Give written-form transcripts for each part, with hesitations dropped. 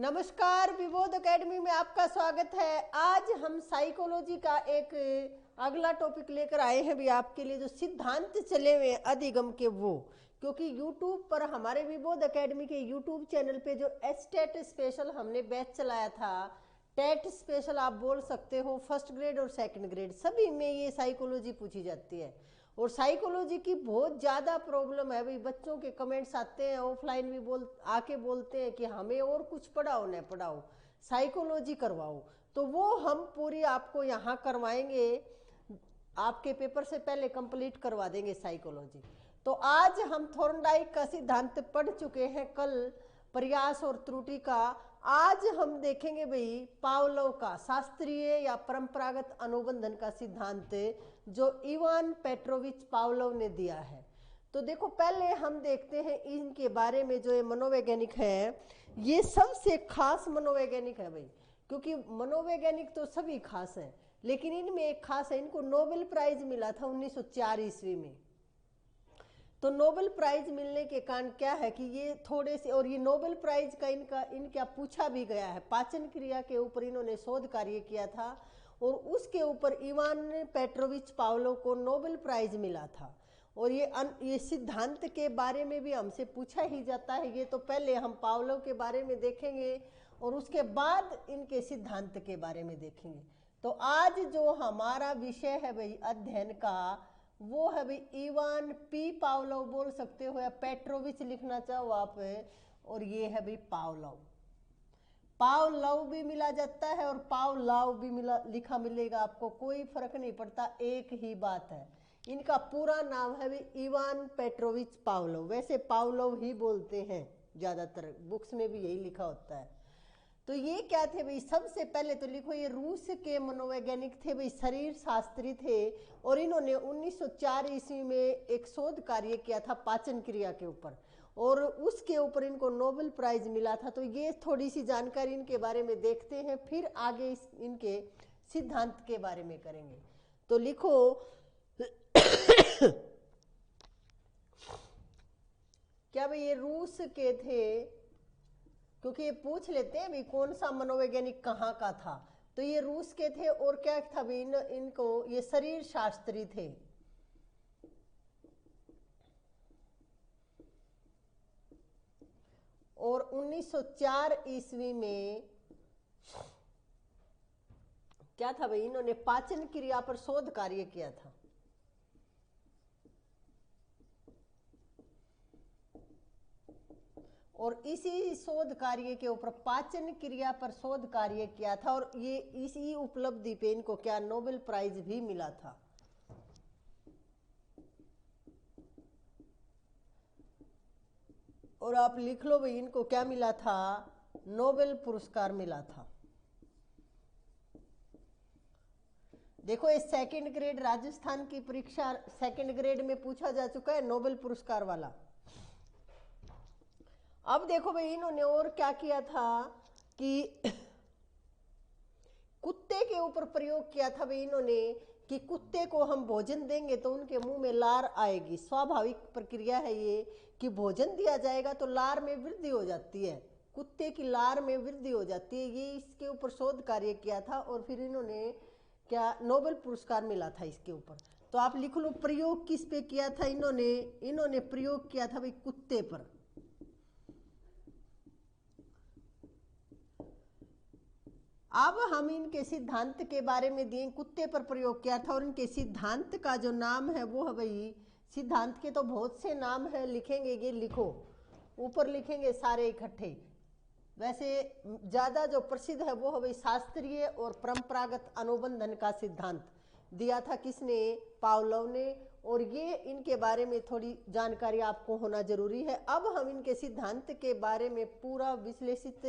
नमस्कार, विबोध एकेडमी में आपका स्वागत है। आज हम साइकोलॉजी का एक अगला टॉपिक लेकर आए हैं भी आपके लिए, जो सिद्धांत चले हुए अधिगम के वो। क्योंकि YouTube पर हमारे विबोध एकेडमी के YouTube चैनल पे जो एस्टेट स्पेशल हमने बैच चलाया था, टेट स्पेशल आप बोल सकते हो, फर्स्ट ग्रेड और सेकंड ग्रेड सभी में ये साइकोलॉजी पूछी जाती है। और साइकोलॉजी की बहुत ज़्यादा प्रॉब्लम है भाई, बच्चों के कमेंट्स आते हैं, ऑफलाइन भी आके बोलते हैं कि हमें और कुछ पढ़ाओ न पढ़ाओ, साइकोलॉजी करवाओ। तो वो हम पूरी आपको यहाँ करवाएंगे, आपके पेपर से पहले कंप्लीट करवा देंगे साइकोलॉजी। तो आज हम थॉर्नडाइक का सिद्धांत पढ़ चुके हैं, कल प्रयास और त्रुटि का। आज हम देखेंगे भाई पावलोव का शास्त्रीय या परंपरागत अनुबंधन का सिद्धांत, जो इवान पेट्रोविच पावलोव ने दिया है। तो देखो, पहले हम देखते हैं इनके बारे में। जो ये मनोवैज्ञानिक है, ये सबसे खास मनोवैज्ञानिक है भाई, क्योंकि मनोवैज्ञानिक तो सभी खास हैं, लेकिन इनमें एक खास है, इनको नोबेल प्राइज मिला था 1904 ईस्वी में। तो नोबेल प्राइज मिलने के कारण क्या है कि ये थोड़े से, और ये नोबेल प्राइज का इनका पूछा भी गया है, पाचन क्रिया के ऊपर इन्होंने शोध कार्य किया था, और उसके ऊपर इवान पेट्रोविच पावलोव को नोबेल प्राइज मिला था। और ये सिद्धांत के बारे में भी हमसे पूछा ही जाता है। ये तो पहले हम पावलोव के बारे में देखेंगे और उसके बाद इनके सिद्धांत के बारे में देखेंगे। तो आज जो हमारा विषय है भाई अध्ययन का, वो है भाई इवान पी पावलोव बोल सकते हो, या पेट्रोविच लिखना चाहो आप, और ये है भाई पावलोव। पावलोव भी मिला जाता है और पावलोव भी लिखा मिलेगा आपको, कोई फर्क नहीं पड़ता, एक ही बात है। इनका पूरा नाम है भाई इवान पेट्रोविच पावलोव। वैसे पावलोव ही बोलते हैं ज्यादातर, बुक्स में भी यही लिखा होता है। तो ये क्या थे भाई, सबसे पहले तो लिखो, ये रूस के मनोवैज्ञानिक थे भाई, शरीर शास्त्री थे, और इन्होंने 1904 ईस्वी में एक शोध कार्य किया था पाचन क्रिया के ऊपर, और उसके ऊपर इनको नोबेल प्राइज मिला था। तो ये थोड़ी सी जानकारी इनके बारे में देखते हैं, फिर आगे इनके सिद्धांत के बारे में करेंगे। तो लिखो क्या भाई ये रूस के थे, क्योंकि ये पूछ लेते हैं भी कौन सा मनोवैज्ञानिक कहाँ का था। तो ये रूस के थे, और क्या था भी इनको ये शरीर शास्त्री थे। और 1904 ईस्वी में क्या था भाई, इन्होंने पाचन क्रिया पर शोध कार्य किया था। और इसी शोध कार्य के ऊपर, पाचन क्रिया पर शोध कार्य किया था, और ये इसी उपलब्धि पे इनको क्या नोबेल प्राइज भी मिला था। और आप लिख लो भाई, इनको क्या मिला था, नोबेल पुरस्कार मिला था। देखो, ये सेकंड ग्रेड राजस्थान की परीक्षा सेकंड ग्रेड में पूछा जा चुका है, नोबेल पुरस्कार वाला। अब देखो भाई, इन्होंने और क्या किया था कि कुत्ते के ऊपर प्रयोग किया था भाई इन्होंने, कि कुत्ते को हम भोजन देंगे तो उनके मुंह में लार आएगी। स्वाभाविक प्रक्रिया है ये, कि भोजन दिया जाएगा तो लार में वृद्धि हो जाती है, कुत्ते की लार में वृद्धि हो जाती है। ये इसके ऊपर शोध कार्य किया था, और फिर इन्होंने क्या नोबेल पुरस्कार मिला था इसके ऊपर। तो आप लिख लो, प्रयोग किस पे किया था इन्होंने प्रयोग किया था भाई कुत्ते पर। अब हम इनके सिद्धांत के बारे में दिए, कुत्ते पर प्रयोग किया था, और इनके सिद्धांत का जो नाम है वो है भाई, सिद्धांत के तो बहुत से नाम है, लिखेंगे ये लिखो, ऊपर लिखेंगे सारे इकट्ठे। वैसे ज्यादा जो प्रसिद्ध है वो है भाई शास्त्रीय और परंपरागत अनुबंधन का सिद्धांत। दिया था किसने, पावलोव ने। और ये इनके बारे में थोड़ी जानकारी आपको होना जरूरी है। अब हम इनके सिद्धांत के बारे में पूरा विश्लेषित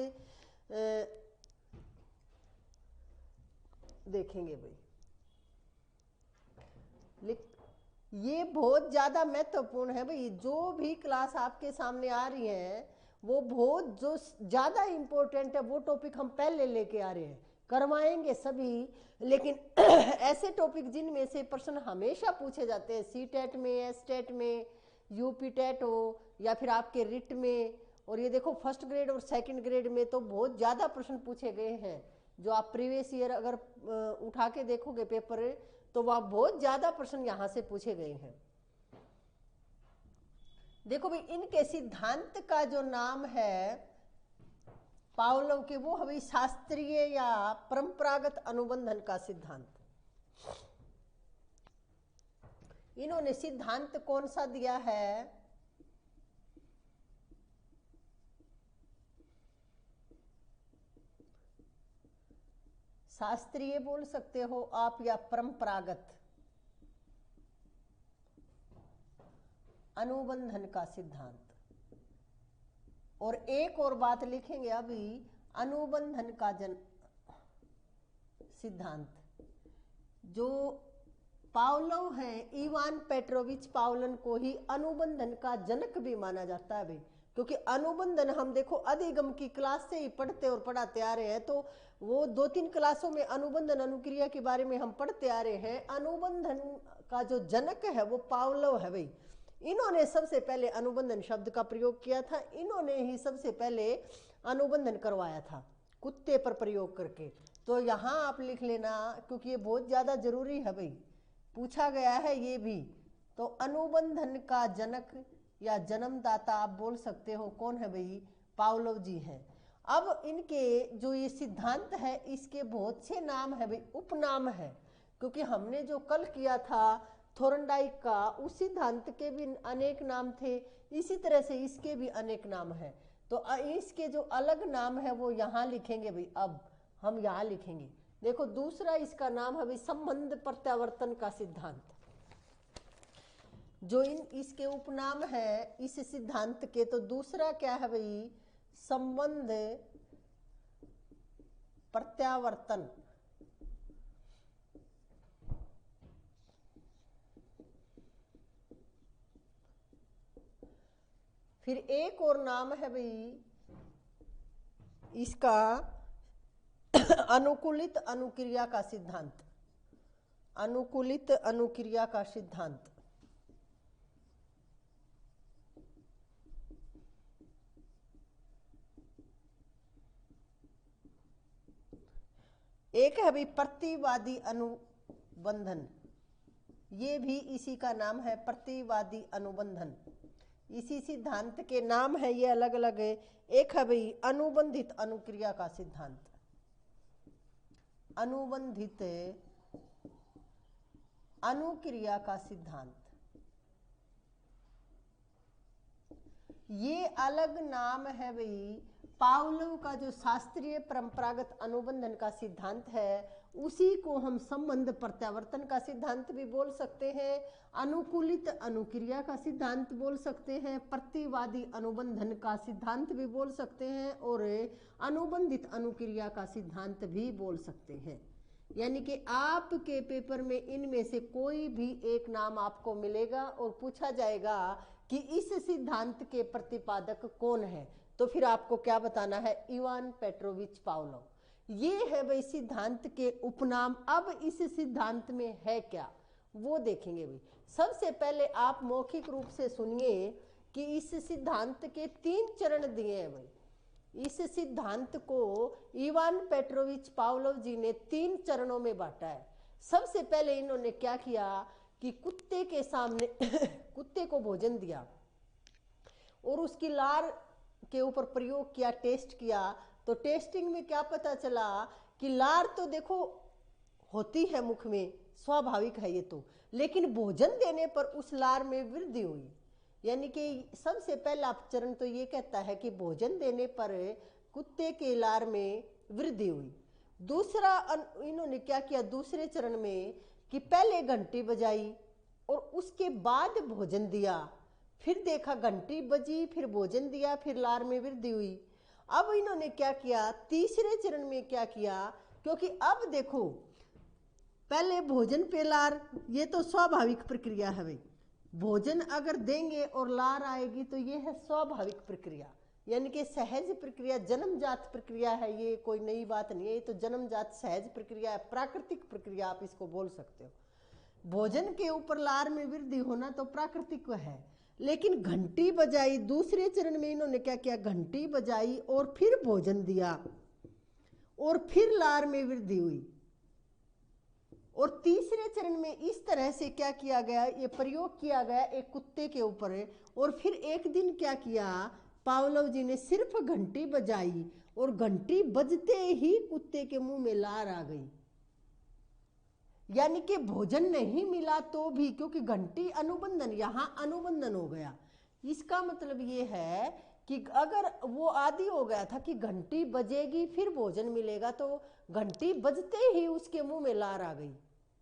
देखेंगे भाई। ये बहुत ज्यादा महत्वपूर्ण है भाई, जो भी क्लास आपके सामने आ रही है वो बहुत जो ज्यादा इंपॉर्टेंट है, वो टॉपिक हम पहले लेके आ रहे हैं, करवाएंगे सभी। लेकिन ऐसे टॉपिक जिनमें से प्रश्न हमेशा पूछे जाते हैं, सी टेट में, एस टेट में, यूपी टेट हो, या फिर आपके रिट में, और ये देखो फर्स्ट ग्रेड और सेकंड ग्रेड में तो बहुत ज़्यादा प्रश्न पूछे गए हैं। जो आप प्रीवियस ईयर अगर उठा के देखोगे पेपर तो वह बहुत ज़्यादा प्रश्न यहाँ से पूछे गए हैं। देखो भाई इनके सिद्धांत का जो नाम है पावलोव के, वो है भाई शास्त्रीय या परंपरागत अनुबंधन का सिद्धांत। इन्होंने सिद्धांत कौन सा दिया है? शास्त्रीय बोल सकते हो आप या परंपरागत अनुबंधन का सिद्धांत। और एक और बात लिखेंगे अभी, अनुबंधन का सिद्धांत। जो पावलोव है, इवान पेट्रोविच पावलन को ही अनुबंधन का जनक भी माना जाता है भाई, क्योंकि अनुबंधन हम देखो अधिगम की क्लास से ही पढ़ते और पढ़ाते आ रहे हैं। तो वो 2-3 क्लासों में अनुबंधन अनुक्रिया के बारे में हम पढ़ते आ रहे हैं। अनुबंधन का जो जनक है वो पावलोव है भाई। इन्होंने सबसे पहले अनुबंधन शब्द का प्रयोग किया था। इन्होंने ही सबसे पहले अनुबंधन करवाया था कुत्ते पर प्रयोग करके। तो यहाँ आप लिख लेना, क्योंकि ये बहुत ज़्यादा जरूरी है भाई, पूछा गया है ये भी। तो अनुबंधन का जनक या जन्मदाता आप बोल सकते हो कौन है भाई? पावलोव जी हैं। अब इनके जो ये सिद्धांत है इसके बहुत से नाम है भाई, उपनाम है, क्योंकि हमने जो कल किया था थोरनडाइक का, उस सिद्धांत के भी अनेक नाम थे। इसी तरह से इसके भी अनेक नाम है। तो इसके जो अलग नाम है वो यहाँ लिखेंगे भाई। अब हम यहाँ लिखेंगे, देखो दूसरा इसका नाम है भाई संबंध प्रत्यावर्तन का सिद्धांत। जो इसके उपनाम है इस सिद्धांत के, तो दूसरा क्या है भाई? संबंध प्रत्यावर्तन। फिर एक और नाम है भाई इसका अनुकूलित अनुक्रिया का सिद्धांत। अनुकूलित अनुक्रिया का सिद्धांत। एक है भाई प्रतिवादी अनुबंधन, ये भी इसी का नाम है, प्रतिवादी अनुबंधन। इसी सिद्धांत के नाम है ये अलग अलग है। एक है भाई अनुबंधित अनुक्रिया का सिद्धांत। अनुबंधित अनुक्रिया का सिद्धांत, ये अलग नाम है भाई पावलोव का जो शास्त्रीय परंपरागत अनुबंधन का सिद्धांत है, उसी को हम संबंध प्रत्यावर्तन का सिद्धांत भी बोल सकते हैं, अनुकूलित अनुक्रिया का सिद्धांत बोल सकते हैं, प्रतिवादी अनुबंधन का सिद्धांत भी बोल सकते हैं, और अनुबंधित अनुक्रिया का सिद्धांत भी बोल सकते हैं। यानी कि आपके पेपर में इनमें से कोई भी एक नाम आपको मिलेगा और पूछा जाएगा कि इस सिद्धांत के प्रतिपादक कौन है, तो फिर आपको क्या बताना है? Ivan Petrovich Pavlov. ये है भाई सिद्धांत के उपनाम। अब इस सिद्धांत में है क्या वो देखेंगे भाई। सबसे पहले आप मौखिक रूप से सुनिए कि इस सिद्धांत के 3 चरण दिए हैं भाई। इस सिद्धांत को इवान पेट्रोविच पावलोव जी ने 3 चरणों में बांटा है। सबसे पहले इन्होंने क्या किया कि कुत्ते के सामने कुत्ते को भोजन दिया और उसकी लार के ऊपर प्रयोग किया, टेस्ट किया। तो टेस्टिंग में क्या पता चला कि लार तो देखो होती है मुख में, स्वाभाविक है ये तो, लेकिन भोजन देने पर उस लार में वृद्धि हुई। यानी कि सबसे पहला चरण तो ये कहता है कि भोजन देने पर कुत्ते के लार में वृद्धि हुई। दूसरा इन्होंने क्या किया दूसरे चरण में कि पहले घंटी बजाई और उसके बाद भोजन दिया, फिर देखा घंटी बजी, फिर भोजन दिया, फिर लार में वृद्धि हुई। अब इन्होंने क्या किया तीसरे चरण में क्या किया, क्योंकि अब देखो पहले भोजन पे लार, ये तो स्वाभाविक प्रक्रिया है भाई। भोजन अगर देंगे और लार आएगी तो ये है स्वाभाविक प्रक्रिया, यानी कि सहज प्रक्रिया, जन्मजात प्रक्रिया है। ये कोई नई बात नहीं है, ये तो जन्मजात सहज प्रक्रिया है, प्राकृतिक प्रक्रिया आप इसको बोल सकते हो। भोजन के ऊपर लार में वृद्धि होना तो प्राकृतिक है, लेकिन घंटी बजाई, दूसरे चरण में इन्होंने क्या किया, घंटी बजाई और फिर भोजन दिया और फिर लार में वृद्धि हुई। और तीसरे चरण में इस तरह से क्या किया गया, ये प्रयोग किया गया एक कुत्ते के ऊपर। और फिर एक दिन क्या किया, पावलोव जी ने सिर्फ घंटी बजाई और घंटी बजते ही कुत्ते के मुंह में लार आ गई। यानी कि भोजन नहीं मिला तो भी, क्योंकि घंटी अनुबंधन, यहां अनुबंधन हो गया। इसका मतलब ये है कि अगर वो आदि हो गया था कि घंटी बजेगी फिर भोजन मिलेगा, तो घंटी बजते ही उसके मुंह में लार आ गई,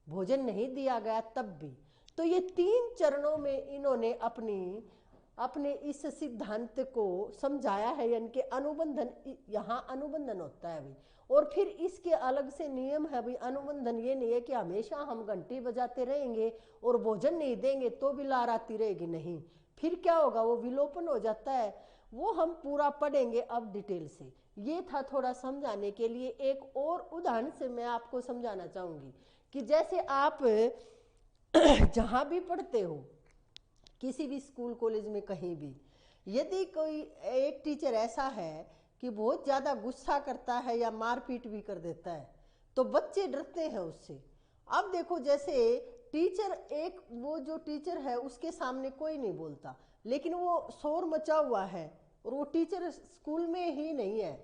भोजन नहीं दिया गया तब भी। तो ये 3 चरणों में इन्होंने अपने इस सिद्धांत को समझाया है, यानी कि अनुबंधन, यहाँ अनुबंधन होता है भाई। और फिर इसके अलग से नियम है भाई, अनुबंधन ये नहीं है कि हमेशा हम घंटी बजाते रहेंगे और भोजन नहीं देंगे तो भी लार आती रहेगी, नहीं, फिर क्या होगा, वो विलोपन हो जाता है। वो हम पूरा पढ़ेंगे अब डिटेल से। ये था थोड़ा समझाने के लिए। एक और उदाहरण से मैं आपको समझाना चाहूंगी कि जैसे आप जहां भी पढ़ते हो, किसी भी स्कूल कॉलेज में कहीं भी, यदि कोई एक टीचर ऐसा है कि बहुत ज़्यादा गुस्सा करता है या मारपीट भी कर देता है, तो बच्चे डरते हैं उससे। अब देखो, जैसे टीचर, एक वो जो टीचर है उसके सामने कोई नहीं बोलता, लेकिन वो शोर मचा हुआ है और वो टीचर स्कूल में ही नहीं है,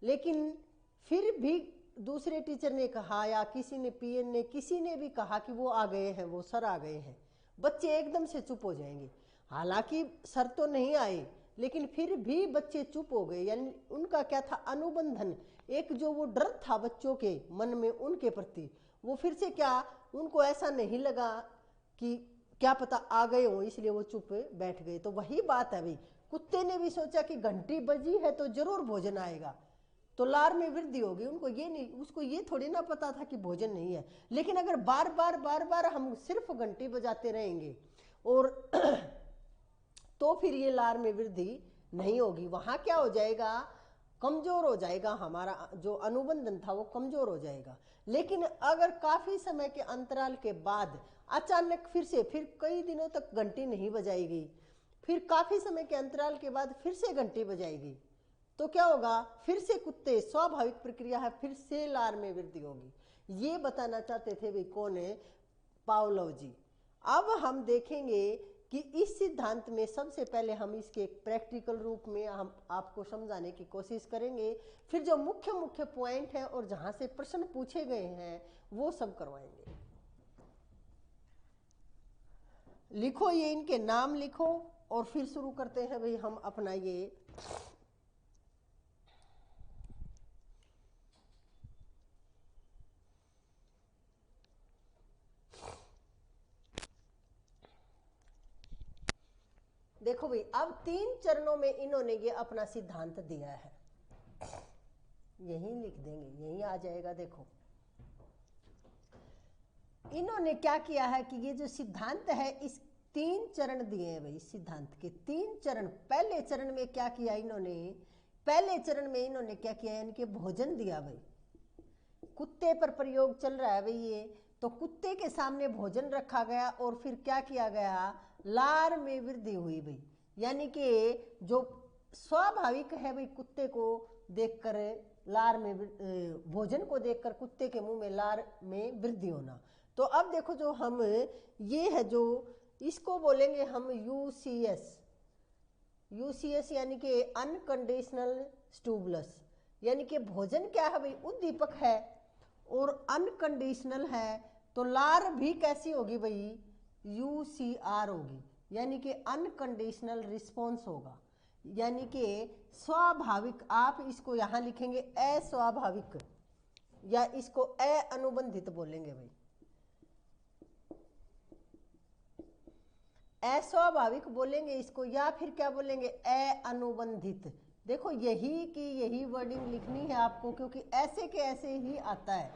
लेकिन फिर भी दूसरे टीचर ने कहा या किसी ने, पीएन ने, किसी ने भी कहा कि वो आ गए हैं, वो सर आ गए हैं, बच्चे एकदम से चुप हो जाएंगे। हालांकि सर तो नहीं आए, लेकिन फिर भी बच्चे चुप हो गए। यानी उनका क्या था, अनुबंधन, एक जो वो डर था बच्चों के मन में उनके प्रति, वो फिर से क्या, उनको ऐसा नहीं लगा कि क्या पता आ गए हो, इसलिए वो चुप बैठ गए। तो वही बात है भाई, कुत्ते ने भी सोचा कि घंटी बजी है तो जरूर भोजन आएगा, तो लार में वृद्धि होगी। उनको ये नहीं, उसको ये थोड़ी ना पता था कि भोजन नहीं है। लेकिन अगर बार बार हम सिर्फ घंटी बजाते रहेंगे और तो फिर ये लार में वृद्धि नहीं होगी। वहां क्या हो जाएगा, कमजोर हो जाएगा, हमारा जो अनुबंधन था वो कमजोर हो जाएगा। लेकिन अगर काफी समय के अंतराल के बाद अचानक फिर कई दिनों तक घंटी नहीं बजाएगी, फिर काफी समय के अंतराल के बाद फिर से घंटी बजाएगी, तो क्या होगा, फिर से कुत्ते, स्वाभाविक प्रक्रिया है, फिर से लार में वृद्धि होगी। ये बताना चाहते थे भी कौन है, पावलोव जी। अब हम देखेंगे कि इस सिद्धांत में सबसे पहले हम इसके एक प्रैक्टिकल रूप में हम आपको समझाने की कोशिश करेंगे, फिर जो मुख्य मुख्य पॉइंट है और जहां से प्रश्न पूछे गए हैं वो सब करवाएंगे। लिखो, ये इनके नाम लिखो और फिर शुरू करते हैं भाई हम अपना ये देखो भाई, अब 3 चरणों में इन्होंने ये अपना सिद्धांत दिया है, यहीं लिख देंगे, यहीं आ जाएगा। देखो इन्होंने क्या किया है कि ये जो सिद्धांत है, इस 3 चरण दिए हैं भाई, सिद्धांत के 3 चरण। पहले चरण में क्या किया इन्होंने, पहले चरण में इन्होंने क्या किया, इनके भोजन दिया भाई, कुत्ते पर प्रयोग चल रहा है भाई ये, तो कुत्ते के सामने भोजन रखा गया और फिर क्या किया गया, लार में वृद्धि हुई भाई। यानी कि जो स्वाभाविक है भाई, कुत्ते को देखकर लार में, भोजन को देखकर कुत्ते के मुंह में लार में वृद्धि होना। तो अब देखो, जो हम ये है, जो इसको बोलेंगे हम यूसीएस, यूसीएस यानी कि अनकंडीशनल स्टिमुलस। यानी कि भोजन क्या है भाई, उद्दीपक है और अनकंडीशनल है, तो लार भी कैसी होगी भाई, यूसीआर होगी, यानी कि अनकंडीशनल रिस्पॉन्स होगा। यानी कि स्वाभाविक, आप इसको यहां लिखेंगे अस्वाभाविक, या इसको अनुबंधित बोलेंगे भाई, अस्वाभाविक बोलेंगे इसको, या फिर क्या बोलेंगे, अनुबंधित। देखो यही की यही वर्डिंग लिखनी है आपको, क्योंकि ऐसे के ऐसे ही आता है।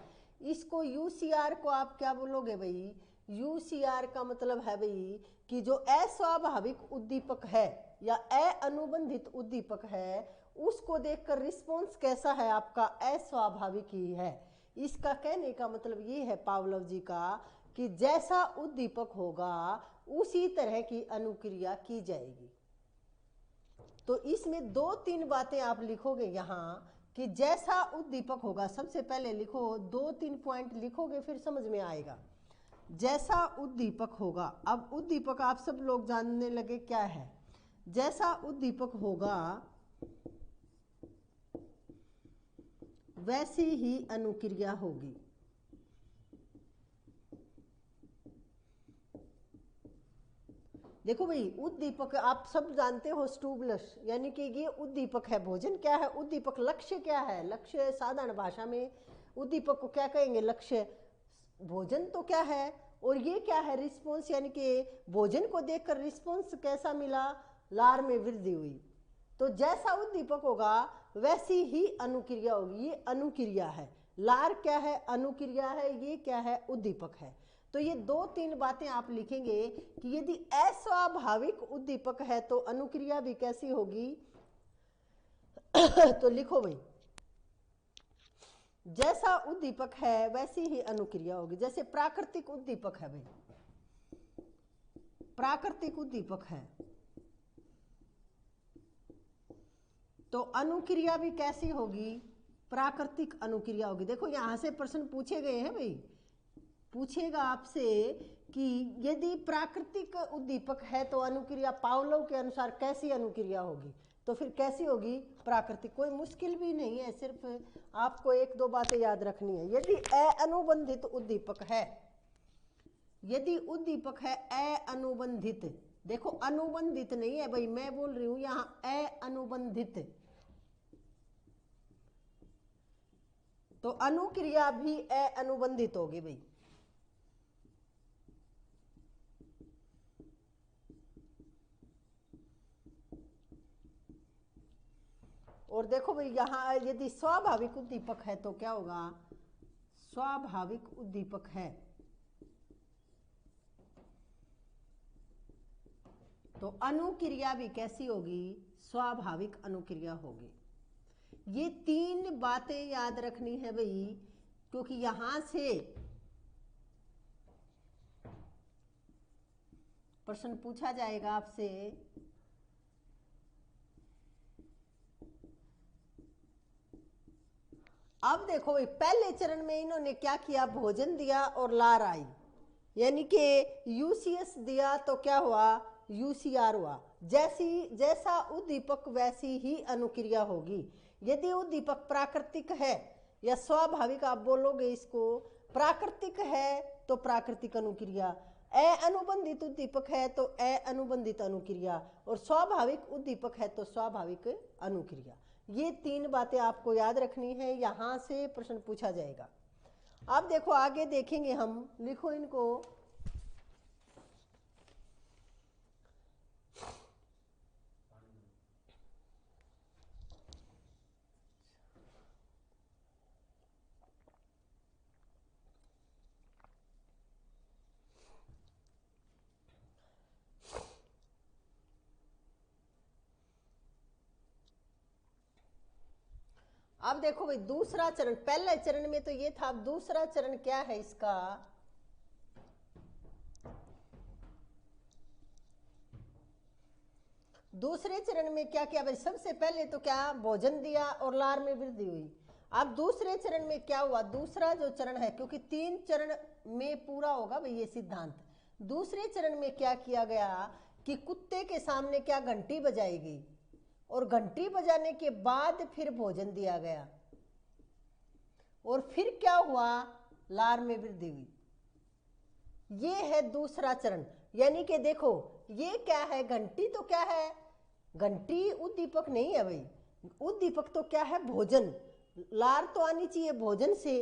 इसको यूसीआर को आप क्या बोलोगे भाई, यूसीआर का मतलब है भाई कि जो अस्वाभाविक उद्दीपक है या अनुबंधित उद्दीपक है, उसको देखकर रिस्पॉन्स कैसा है आपका, अस्वाभाविक ही है। इसका कहने का मतलब ये है पावलोव जी का, कि जैसा उद्दीपक होगा उसी तरह की अनुक्रिया की जाएगी। तो इसमें 2-3 बातें आप लिखोगे यहाँ कि जैसा उद्दीपक होगा, सबसे पहले लिखो 2-3 पॉइंट लिखोगे फिर समझ में आएगा। जैसा उद्दीपक होगा, अब उद्दीपक आप सब लोग जानने लगे क्या है। जैसा उद्दीपक होगा वैसी ही अनुक्रिया होगी। देखो भाई, उद्दीपक आप सब जानते हो स्टिमुलस, यानी कि ये उद्दीपक है। भोजन क्या है? उद्दीपक। लक्ष्य क्या है? लक्ष्य साधारण भाषा में उद्दीपक को क्या कहेंगे? लक्ष्य। भोजन तो क्या है? और ये क्या है? रिस्पॉन्स, यानी कि भोजन को देखकर रिस्पॉन्स कैसा मिला? लार में वृद्धि हुई। तो जैसा उद्दीपक होगा वैसी ही अनुक्रिया होगी। ये अनुक्रिया है। लार क्या है? अनुक्रिया है। ये क्या है? उद्दीपक है। तो ये 2-3 बातें आप लिखेंगे कि यदि अस्वाभाविक उद्दीपक है तो अनुक्रिया भी कैसी होगी। तो लिखो भाई, जैसा उद्दीपक है वैसी ही अनुक्रिया होगी। जैसे प्राकृतिक उद्दीपक है भाई, प्राकृतिक उद्दीपक है तो अनुक्रिया भी कैसी होगी? प्राकृतिक अनुक्रिया होगी। देखो यहां से प्रश्न पूछे गए हैं भाई, पूछेगा आपसे कि यदि प्राकृतिक उद्दीपक है तो अनुक्रिया पावलोव के अनुसार कैसी अनुक्रिया होगी? तो फिर कैसी होगी? प्राकृतिक। कोई मुश्किल भी नहीं है, सिर्फ आपको 1-2 बातें याद रखनी है। यदि अनुबंधित उद्दीपक है, यदि उद्दीपक है अनुबंधित, देखो अनुबंधित नहीं है भाई, मैं बोल रही हूं यहां अनुबंधित, तो अनुक्रिया भी अनुबंधित होगी भाई। और देखो भाई यहां यदि स्वाभाविक उद्दीपक है तो क्या होगा? स्वाभाविक उद्दीपक है तो अनुक्रिया भी कैसी होगी? स्वाभाविक अनुक्रिया होगी। ये 3 बातें याद रखनी है भाई, क्योंकि यहां से प्रश्न पूछा जाएगा आपसे। अब देखो भाई, पहले चरण में इन्होंने क्या किया? भोजन दिया और लार आई, यानी कि यूसीएस दिया तो क्या हुआ? यूसीआर हुआ। जैसा उद्दीपक वैसी ही अनुक्रिया होगी। यदि उद्दीपक प्राकृतिक है या स्वाभाविक आप बोलोगे इसको, प्राकृतिक है तो प्राकृतिक अनुक्रिया, अनुबंधित उद्दीपक है तो अनुबंधित अनुक्रिया, और स्वाभाविक उद्दीपक है तो स्वाभाविक अनुक्रिया। ये 3 बातें आपको याद रखनी है, यहां से प्रश्न पूछा जाएगा। अब देखो आगे देखेंगे हम, लिखो इनको। अब देखो भाई, दूसरा चरण, पहले चरण में तो ये था, अब दूसरा चरण क्या है इसका? दूसरे चरण में क्या किया भाई? सबसे पहले तो क्या? भोजन दिया और लार में वृद्धि हुई। अब दूसरे चरण में क्या हुआ? दूसरा जो चरण है, क्योंकि 3 चरण में पूरा होगा भाई ये सिद्धांत। दूसरे चरण में क्या किया गया कि कुत्ते के सामने क्या? घंटी बजाई गई, और घंटी बजाने के बाद फिर भोजन दिया गया, और फिर क्या हुआ? लार में वृद्धि हुई। ये है दूसरा चरण। यानी कि देखो ये क्या है? घंटी तो क्या है? घंटी उद्दीपक नहीं है भाई, उद्दीपक तो क्या है? भोजन। लार तो आनी चाहिए भोजन से,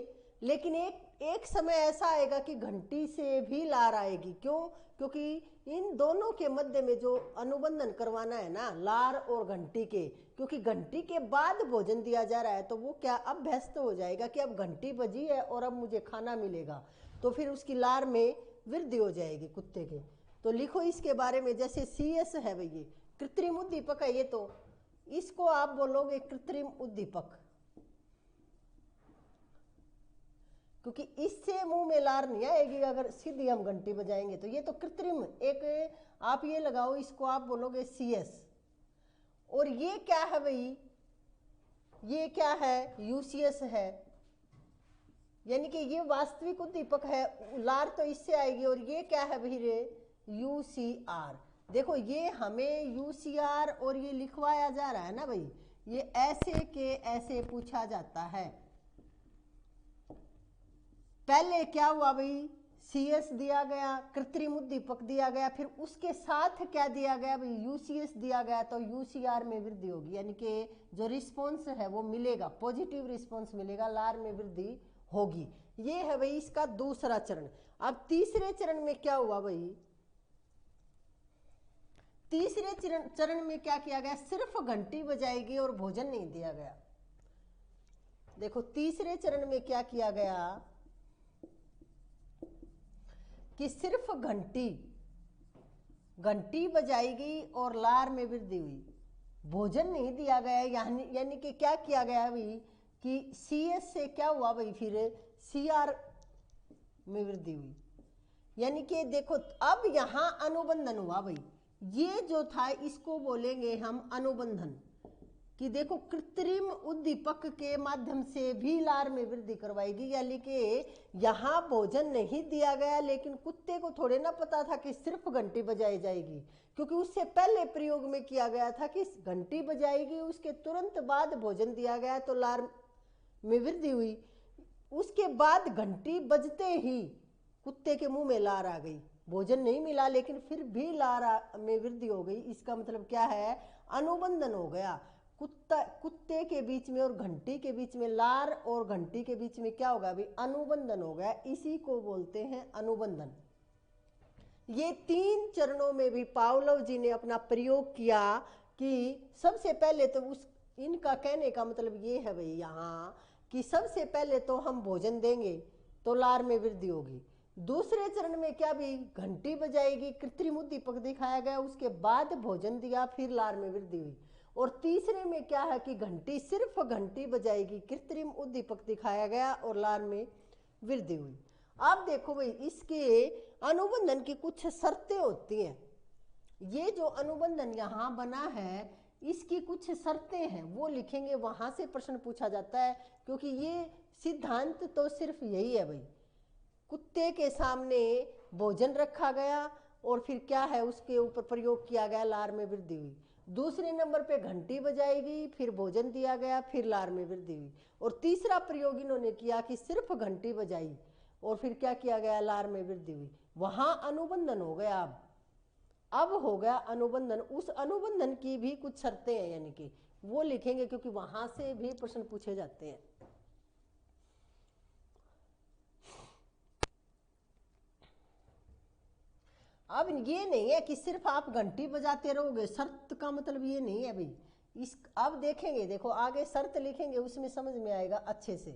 लेकिन एक समय ऐसा आएगा कि घंटी से भी लार आएगी। क्यों? क्योंकि इन दोनों के मध्य में जो अनुबंधन करवाना है ना, लार और घंटी के, क्योंकि घंटी के बाद भोजन दिया जा रहा है, तो वो क्या? अभ्यस्त हो जाएगा कि अब घंटी बजी है और अब मुझे खाना मिलेगा, तो फिर उसकी लार में वृद्धि हो जाएगी कुत्ते के। तो लिखो इसके बारे में, जैसे CS है भाई, ये कृत्रिम उद्दीपक है, ये तो इसको आप बोलोगे कृत्रिम उद्दीपक। क्योंकि इससे मुंह में लार नहीं आएगी अगर सीधी हम घंटी बजाएंगे। तो ये तो कृत्रिम एक, आप ये लगाओ, इसको आप बोलोगे CS। और ये क्या है भाई, ये क्या है, UCS है, यानी कि ये वास्तविक उद्दीपक है, लार तो इससे आएगी। और ये क्या है भाई रे, UCR। देखो ये हमें UCR और ये लिखवाया जा रहा है ना भाई, ये ऐसे के ऐसे पूछा जाता है। पहले क्या हुआ भाई, CS दिया गया, कृत्रिम उद्दीपक दिया गया, फिर उसके साथ क्या दिया गया भाई, UCS दिया गया, तो UCR में वृद्धि होगी, यानी कि जो रिस्पॉन्स है वो मिलेगा, पॉजिटिव रिस्पॉन्स मिलेगा, लार में वृद्धि होगी। ये है भाई इसका दूसरा चरण। अब तीसरे चरण में क्या हुआ भाई, तीसरे चरण में क्या किया गया, सिर्फ घंटी बजाएगी और भोजन नहीं दिया गया। देखो तीसरे चरण में क्या किया गया कि सिर्फ घंटी बजाएगी और लार में वृद्धि हुई, भोजन नहीं दिया गया। यानी कि क्या किया गया भाई कि CS से क्या हुआ भाई, फिर CR में वृद्धि हुई। यानी कि देखो अब यहां अनुबंधन हुआ भाई, ये जो था इसको बोलेंगे हम अनुबंधन, कि देखो कृत्रिम उद्दीपक के माध्यम से भी लार में वृद्धि करवाएगी। यानी कि यहां भोजन नहीं दिया गया, लेकिन कुत्ते को थोड़े ना पता था कि सिर्फ घंटी बजाई जाएगी, क्योंकि उससे पहले प्रयोग में किया गया था कि घंटी बजाएगी, उसके तुरंत बाद भोजन दिया गया तो लार में वृद्धि हुई। उसके बाद घंटी बजते ही कुत्ते के मुंह में लार आ गई, भोजन नहीं मिला लेकिन फिर भी लार में वृद्धि हो गई। इसका मतलब क्या है, अनुबंधन हो गया। कुत्ते के बीच में और घंटी के बीच में, लार और घंटी के बीच में क्या होगा भाई, अनुबंधन हो गया। इसी को बोलते हैं अनुबंधन। ये 3 चरणों में भी पावलोव जी ने अपना प्रयोग किया कि सबसे पहले तो इनका कहने का मतलब ये है भाई यहाँ कि सबसे पहले तो हम भोजन देंगे तो लार में वृद्धि होगी। दूसरे चरण में क्या भी, घंटी बजाएगी, कृत्रिम उद्दीपक दिखाया गया, उसके बाद भोजन दिया, फिर लार में वृद्धि हुई। और तीसरे में क्या है कि सिर्फ घंटी बजाएगी, कृत्रिम उद्दीपक दिखाया गया और लार में वृद्धि हुई। अब देखो भाई इसके अनुबंधन की कुछ शर्तें होती हैं। ये जो अनुबंधन यहाँ बना है इसकी कुछ शर्तें हैं, वो लिखेंगे, वहां से प्रश्न पूछा जाता है। क्योंकि ये सिद्धांत तो सिर्फ यही है भाई, कुत्ते के सामने भोजन रखा गया और फिर क्या है उसके ऊपर प्रयोग किया गया, लार में वृद्धि हुई। दूसरे नंबर पे घंटी बजाएगी, फिर भोजन दिया गया, फिर लार में वृद्धि हुई। और तीसरा प्रयोग इन्होंने किया कि सिर्फ घंटी बजाई और फिर क्या किया गया, लार में वृद्धि हुई। वहां अनुबंधन हो गया। अब हो गया अनुबंधन। उस अनुबंधन की भी कुछ शर्तें हैं, यानी कि वो लिखेंगे क्योंकि वहां से भी प्रश्न पूछे जाते हैं। अब ये नहीं है कि सिर्फ आप घंटी बजाते रहोगे, शर्त का मतलब ये नहीं है भाई। अब देखेंगे, देखो आगे शर्त लिखेंगे, उसमें समझ में आएगा अच्छे से।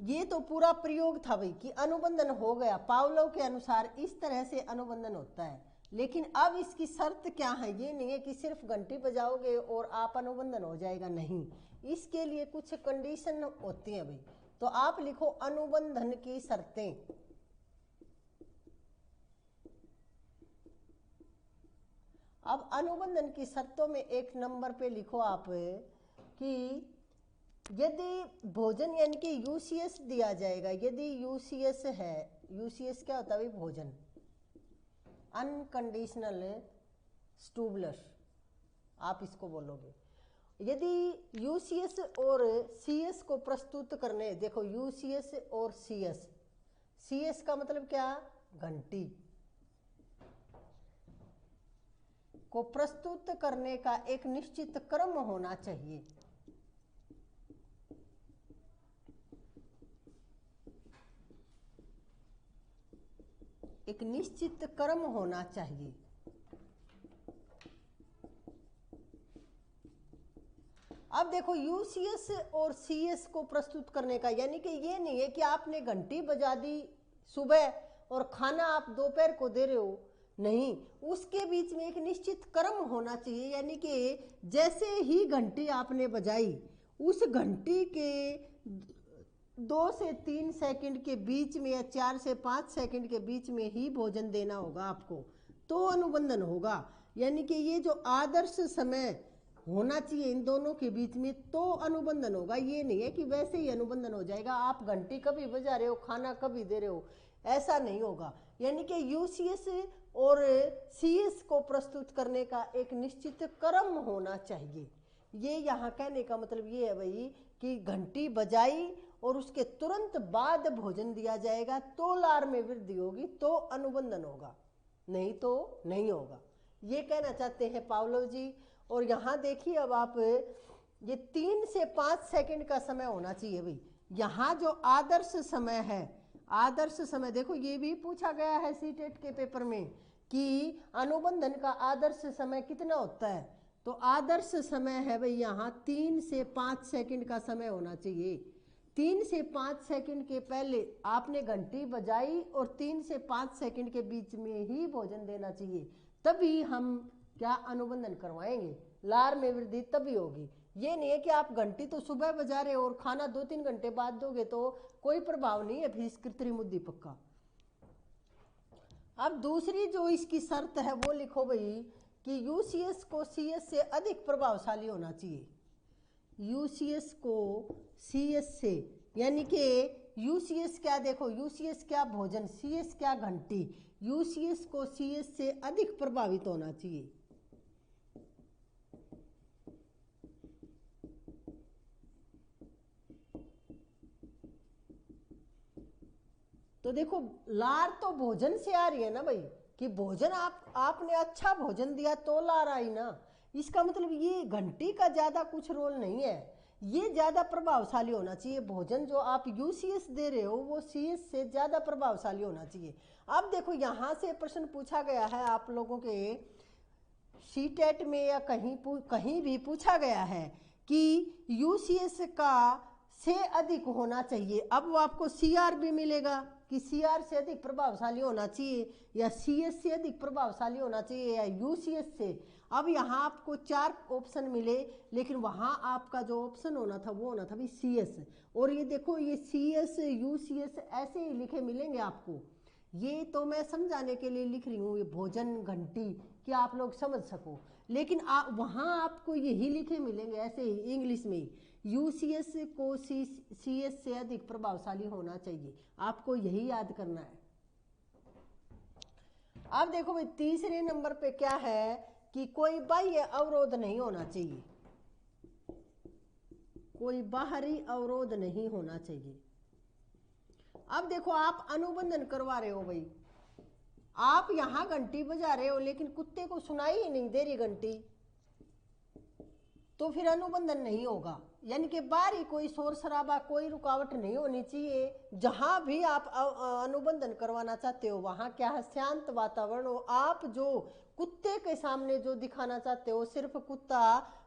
ये तो पूरा प्रयोग था भाई कि अनुबंधन हो गया, पावलोव के अनुसार इस तरह से अनुबंधन होता है। लेकिन अब इसकी शर्त क्या है, ये नहीं है कि सिर्फ घंटी बजाओगे और आप अनुबंधन हो जाएगा, नहीं, इसके लिए कुछ कंडीशन होती है भाई। तो आप लिखो अनुबंधन की शर्तें। अब अनुबंधन की शर्तों में एक नंबर पे लिखो आप कि यदि भोजन यानी कि UCS दिया जाएगा, यदि UCS है, UCS क्या होता है भाई, भोजन, अनकंडीशनल स्टिमुलस आप इसको बोलोगे। यदि UCS और CS को प्रस्तुत करने, देखो UCS और CS का मतलब क्या, घंटी को प्रस्तुत करने का एक निश्चित क्रम होना चाहिए। एक निश्चित क्रम होना चाहिए। अब देखो UCS और CS को प्रस्तुत करने का, यानी कि ये नहीं है कि आपने घंटी बजा दी सुबह और खाना आप दोपहर को दे रहे हो, नहीं, उसके बीच में एक निश्चित क्रम होना चाहिए। यानी कि जैसे ही घंटी आपने बजाई उस घंटी के 2 से 3 सेकंड के बीच में या 4 से 5 सेकंड के बीच में ही भोजन देना होगा आपको, तो अनुबंधन होगा। यानी कि ये जो आदर्श समय होना चाहिए इन दोनों के बीच में, तो अनुबंधन होगा। ये नहीं है कि वैसे ही अनुबंधन हो जाएगा, आप घंटी कभी बजा रहे हो खाना कभी दे रहे हो, ऐसा नहीं होगा। यानी कि यूसीएस और सीएस को प्रस्तुत करने का एक निश्चित क्रम होना चाहिए। ये यहाँ कहने का मतलब ये है भाई कि घंटी बजाई और उसके तुरंत बाद भोजन दिया जाएगा तो लार में वृद्धि होगी, तो अनुबंधन होगा, नहीं तो नहीं होगा। ये कहना चाहते हैं पावलोव जी। और यहाँ देखिए अब आप, ये 3 से 5 सेकंड का समय होना चाहिए भाई। यहाँ जो आदर्श समय है, आदर्श समय देखो ये भी पूछा गया है सीटेट के पेपर में कि अनुबंधन का आदर्श समय कितना होता है। तो आदर्श समय है भाई यहाँ 3 से 5 सेकंड का समय होना चाहिए। 3 से 5 सेकंड के पहले आपने घंटी बजाई और 3 से 5 सेकंड के बीच में ही भोजन देना चाहिए, तभी हम क्या अनुबंधन करवाएंगे, लार में वृद्धि तभी होगी। ये नहीं है कि आप घंटी तो सुबह बजा रहे हो और खाना 2-3 घंटे बाद दोगे तो कोई प्रभाव नहीं है फिर इस कृत्रिम उद्दीपक का। अब दूसरी जो इसकी शर्त है वो लिखो भाई कि यूसीएस को सीएस से अधिक प्रभावशाली होना चाहिए। यूसीएस को सीएस से, यानी कि यूसीएस क्या, देखो यूसीएस क्या भोजन, सीएस क्या घंटी, यूसीएस को सीएस से अधिक प्रभावित होना चाहिए। तो देखो लार तो भोजन से आ रही है ना भाई, कि भोजन आपने अच्छा भोजन दिया तो लार आई ना। इसका मतलब ये घंटी का ज्यादा कुछ रोल नहीं है, ये ज्यादा प्रभावशाली होना चाहिए। भोजन जो आप यूसीएस दे रहे हो वो सीएस से ज्यादा प्रभावशाली होना चाहिए। अब देखो यहाँ से प्रश्न पूछा गया है आप लोगों के सीटेट में या कहीं भी पूछा गया है कि यूसीएस का से अधिक होना चाहिए। अब वो आपको सीआर भी मिलेगा कि सीआर से अधिक प्रभावशाली होना चाहिए या सीएस से अधिक प्रभावशाली होना चाहिए या यूसीएस से। अब यहाँ आपको 4 ऑप्शन मिले, लेकिन वहाँ आपका जो ऑप्शन होना था वो होना था भी सीएस। और ये देखो ये सीएस यूसीएस ऐसे ही लिखे मिलेंगे आपको। ये तो मैं समझाने के लिए लिख रही हूँ ये भोजन घंटी, कि आप लोग समझ सको, लेकिन वहाँ आपको यही लिखे मिलेंगे ऐसे ही इंग्लिश में, यूसीएस को सीएस से अधिक प्रभावशाली होना चाहिए। आपको यही याद करना है। अब देखो भाई तीसरे नंबर पे क्या है कि कोई बाह्य अवरोध नहीं होना चाहिए, कोई बाहरी अवरोध नहीं होना चाहिए। अब देखो आप अनुबंधन करवा रहे हो भाई, आप यहां घंटी बजा रहे हो लेकिन कुत्ते को सुनाई ही नहीं दे रही घंटी, तो फिर अनुबंधन नहीं होगा। यानी कि बाहरी कोई शोर शराबा कोई रुकावट नहीं होनी चाहिए। जहां भी आप अनुबंधन करवाना चाहते हो वहां क्या है, शांत वातावरण हो। आप जो कुत्ते के सामने जो दिखाना चाहते हो सिर्फ कुत्ता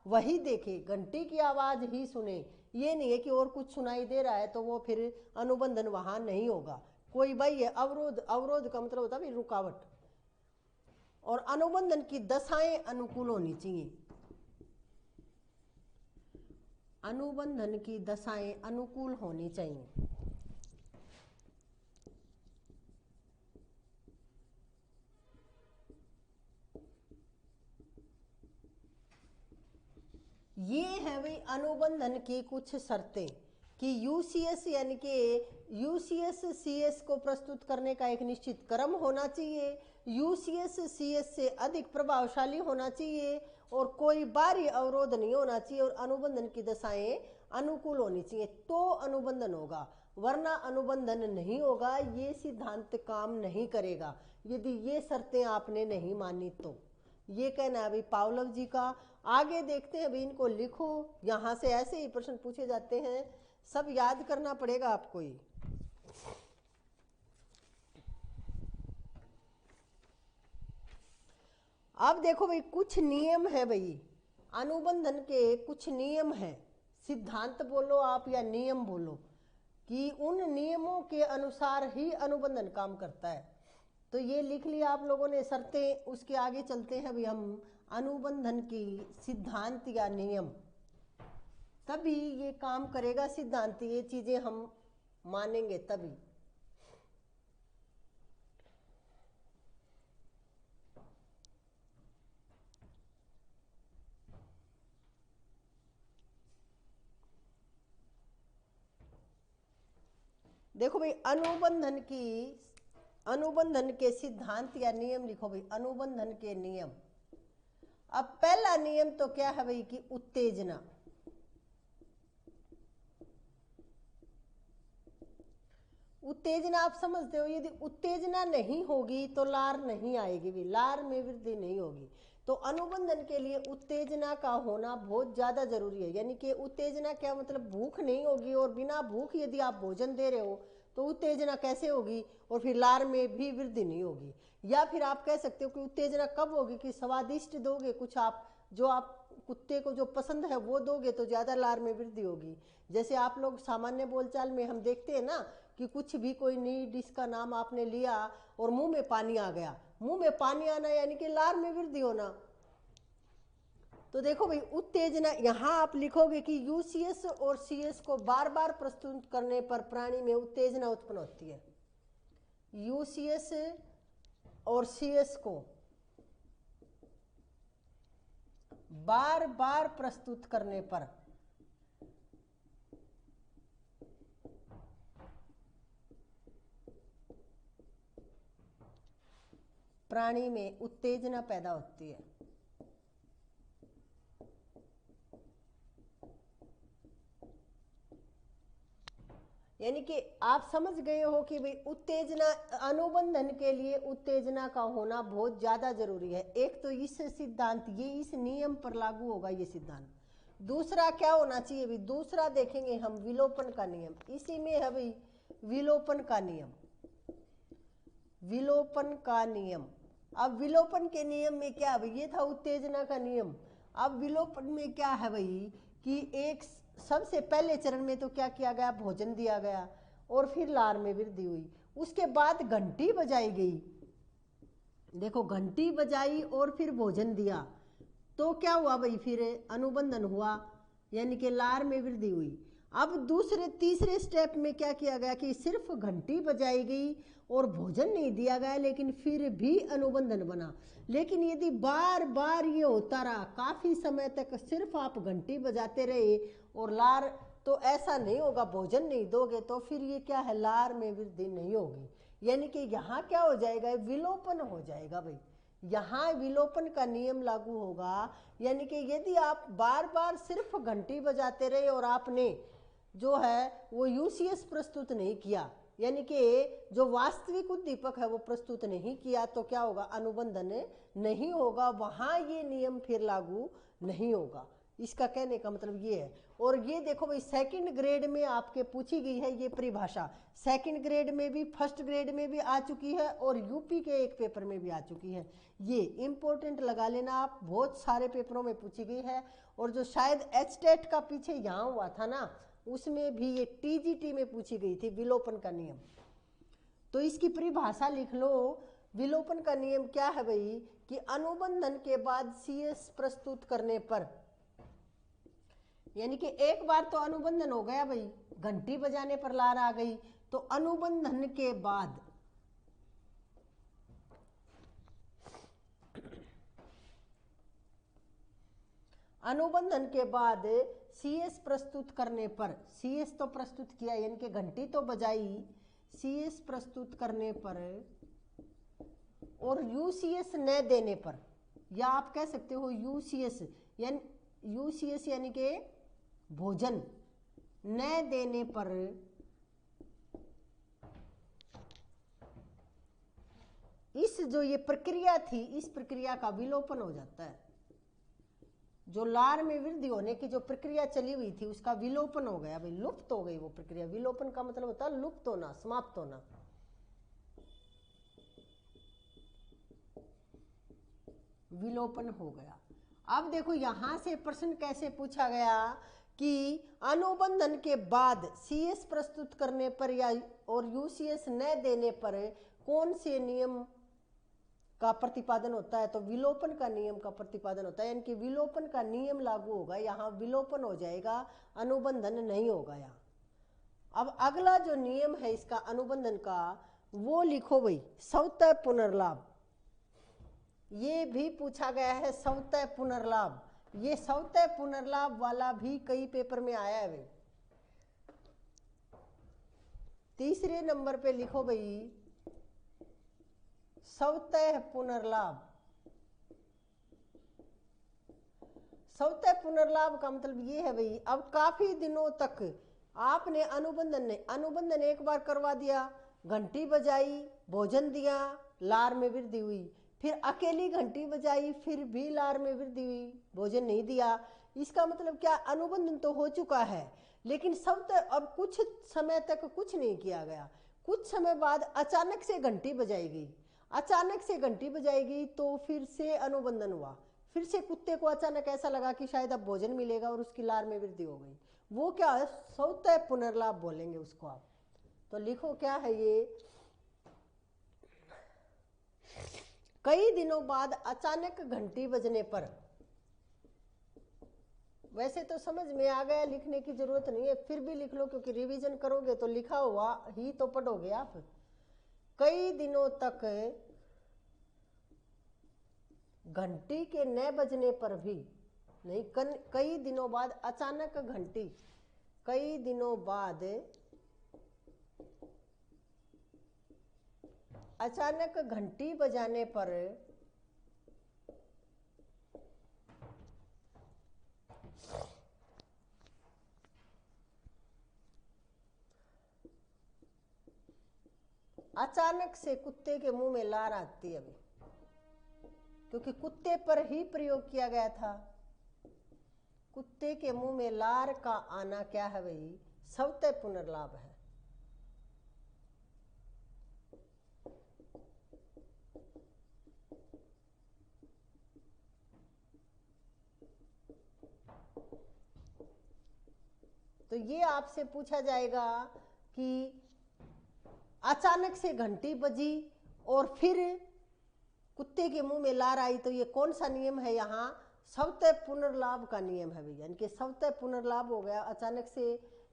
वही देखे, घंटी की आवाज ही सुने। ये नहीं है कि और कुछ सुनाई दे रहा है तो वो फिर अनुबंधन वहां नहीं होगा। कोई भाई अवरोध, अवरोध का मतलब होता है रुकावट। और अनुबंधन की दशाएं अनुकूल होनी चाहिए, अनुबंधन की दशाएं अनुकूल होनी चाहिए। ये है भाई अनुबंधन की कुछ शर्तें कि यूसीएस यानी कि यूसीएस सीएस को प्रस्तुत करने का एक निश्चित क्रम होना चाहिए, यूसीएस सीएस से अधिक प्रभावशाली होना चाहिए और कोई बाहरी अवरोध नहीं होना चाहिए और अनुबंधन की दशाएं अनुकूल होनी चाहिए, तो अनुबंधन होगा, वरना अनुबंधन नहीं होगा। ये सिद्धांत काम नहीं करेगा यदि ये शर्तें आपने नहीं मानी तो। ये कहना है अभी पावलोव जी का। आगे देखते हैं अभी, इनको लिखो, यहां से ऐसे ही प्रश्न पूछे जाते हैं, सब याद करना पड़ेगा आपको ही। अब देखो भाई कुछ नियम है भाई, अनुबंधन के कुछ नियम है, सिद्धांत बोलो आप या नियम बोलो, कि उन नियमों के अनुसार ही अनुबंधन काम करता है। तो ये लिख लिया आप लोगों ने शर्तें। उसके आगे चलते हैं अभी हम अनुबंधन की सिद्धांत या नियम। तभी ये काम करेगा सिद्धांत, ये चीजें हम मानेंगे तभी। देखो भाई, अनुबंधन के सिद्धांत या नियम लिखो भाई, अनुबंधन के नियम। अब पहला नियम तो क्या है भाई कि उत्तेजना। उत्तेजना आप समझते हो, यदि उत्तेजना नहीं होगी तो लार नहीं आएगी भी, लार में वृद्धि नहीं होगी। तो अनुबंधन के लिए उत्तेजना का होना बहुत ज्यादा जरूरी है। यानी कि उत्तेजना क्या मतलब, भूख नहीं होगी और बिना भूख यदि आप भोजन दे रहे हो तो उत्तेजना कैसे होगी, और फिर लार में भी वृद्धि नहीं होगी। या फिर आप कह सकते हो कि उत्तेजना कब होगी कि स्वादिष्ट दोगे कुछ, आप जो आप कुत्ते को जो पसंद है वो दोगे तो ज्यादा लार में वृद्धि होगी। जैसे आप लोग सामान्य बोलचाल में हम देखते हैं ना कि कुछ भी कोई नई डिश का नाम आपने लिया और मुंह में पानी आ गया, मुंह में पानी आना यानी कि लार में वृद्धि होना। तो देखो भाई, उत्तेजना यहां आप लिखोगे कि यूसीएस और सीएस को बार बार प्रस्तुत करने पर प्राणी में उत्तेजना उत्पन्न होती है। यूसीएस और सीएस को बार बार प्रस्तुत करने पर प्राणी में उत्तेजना पैदा होती है। यानी कि आप समझ गए हो कि भाई उत्तेजना, अनुबंधन के लिए उत्तेजना का होना बहुत ज्यादा जरूरी है। एक तो इस सिद्धांत, ये इस नियम पर लागू होगा ये सिद्धांत। दूसरा क्या होना चाहिए भाई, दूसरा देखेंगे हम विलोपन का नियम। इसी में है भाई विलोपन का नियम, विलोपन का नियम। अब विलोपन के नियम में क्या है भाई, ये था उत्तेजना का नियम। अब विलोपन में क्या है भाई कि एक सबसे पहले चरण में तो क्या किया गया, भोजन दिया गया और फिर लार में वृद्धि हुई। उसके बाद घंटी बजाई गई, देखो घंटी बजाई और फिर भोजन दिया तो क्या हुआ भाई, फिर अनुबंधन हुआ यानी कि लार में वृद्धि हुई। अब दूसरे तीसरे स्टेप में क्या किया गया कि सिर्फ घंटी बजाई गई और भोजन नहीं दिया गया, लेकिन फिर भी अनुबंधन बना। लेकिन यदि बार बार ये होता रहा, काफी समय तक सिर्फ आप घंटी बजाते रहे और लार, तो ऐसा नहीं होगा, भोजन नहीं दोगे तो फिर ये क्या है, लार में वृद्धि नहीं होगी। यानी कि यहाँ क्या हो जाएगा, विलोपन हो जाएगा भाई, यहाँ विलोपन का नियम लागू होगा। यानी कि यदि आप बार बार सिर्फ घंटी बजाते रहे और आपने जो है वो यूसीएस प्रस्तुत नहीं किया, यानी कि जो वास्तविक उद्दीपक है वो प्रस्तुत नहीं किया, तो क्या होगा, अनुबंधन नहीं होगा, वहां ये नियम फिर लागू नहीं होगा। इसका कहने का मतलब ये है। और ये देखो भाई, सेकंड ग्रेड में आपके पूछी गई है ये परिभाषा, सेकंड ग्रेड में भी, फर्स्ट ग्रेड में भी आ चुकी है और यूपी के एक पेपर में भी आ चुकी है। ये इंपॉर्टेंट लगा लेना आप, बहुत सारे पेपरों में पूछी गई है। और जो शायद एचटेट का पीछे यहाँ हुआ था ना, उसमें भी ये टीजीटी में पूछी गई थी विलोपन का नियम। तो इसकी परिभाषा लिख लो। विलोपन का नियम क्या है भाई कि अनुबंधन के बाद सीएस प्रस्तुत करने पर, यानी कि एक बार तो अनुबंधन हो गया भाई, घंटी बजाने पर लार आ गई, तो अनुबंधन के बाद सीएस प्रस्तुत करने पर, सीएस तो प्रस्तुत किया यानी कि घंटी तो बजाई, सीएस प्रस्तुत करने पर और यूसीएस न देने पर, या आप कह सकते हो यूसीएस यानी कि भोजन न देने पर इस जो ये प्रक्रिया थी, इस प्रक्रिया का विलोपन हो जाता है। जो लार में वृद्धि होने की जो प्रक्रिया चली हुई थी उसका विलोपन हो गया भाई, लुप्त हो गई वो प्रक्रिया। विलोपन का मतलब होता है लुप्त होना, समाप्त होना। विलोपन हो गया। अब देखो यहां से प्रश्न कैसे पूछा गया कि अनुबंधन के बाद सीएस प्रस्तुत करने पर या और यूसीएस न देने पर कौन से नियम का प्रतिपादन होता है तो विलोपन का नियम का प्रतिपादन होता है, यानी कि विलोपन का नियम लागू होगा, यहाँ विलोपन हो जाएगा, अनुबंधन नहीं होगा यहाँ। अब अगला जो नियम है इसका अनुबंधन का वो लिखो भाई, स्वतः पुनर्लाभ। ये भी पूछा गया है स्वतः पुनर्लाभ, ये स्वतः पुनर्लाभ वाला भी कई पेपर में आया है भाई। तीसरे नंबर पे लिखो भाई स्वतः पुनर्लाभ। स्वतः पुनर्लाभ का मतलब ये है भाई, अब काफी दिनों तक आपने अनुबंधन एक बार करवा दिया, घंटी बजाई, भोजन दिया, लार में वृद्धि हुई, फिर अकेली घंटी बजाई, फिर भी लार में वृद्धि हुई, भोजन नहीं दिया। इसका मतलब क्या, अनुबंधन तो हो चुका है, लेकिन स्वतः अब कुछ समय तक कुछ नहीं किया गया, कुछ समय बाद अचानक से घंटी बजाई गई, अचानक से घंटी बजाई गई तो फिर से अनुबंधन हुआ, फिर से कुत्ते को अचानक ऐसा लगा कि शायद अब भोजन मिलेगा और उसकी लार में वृद्धि हो गई, वो क्या है, स्वतः पुनर्लाभ बोलेंगे उसको आप। तो लिखो क्या है ये, कई दिनों बाद अचानक घंटी बजने पर। वैसे तो समझ में आ गया, लिखने की जरूरत नहीं है, फिर भी लिख लो क्योंकि रिवीजन करोगे तो लिखा हुआ ही तो पढ़ोगे आप। कई दिनों तक घंटी के न बजने पर भी नहीं, कई दिनों बाद अचानक घंटी, कई दिनों बाद अचानक घंटी बजाने पर अचानक से कुत्ते के मुंह में लार आती है अभी, क्योंकि कुत्ते पर ही प्रयोग किया गया था। कुत्ते के मुंह में लार का आना क्या है भाई, स्वतः पुनर्लाभ है। तो ये आपसे पूछा जाएगा कि अचानक से घंटी बजी और फिर कुत्ते के मुंह में लार आई, तो ये कौन सा नियम है, यहाँ स्वतः पुनर्लाभ का नियम है भैया, यानी कि स्वतः पुनर्लाभ हो गया, अचानक से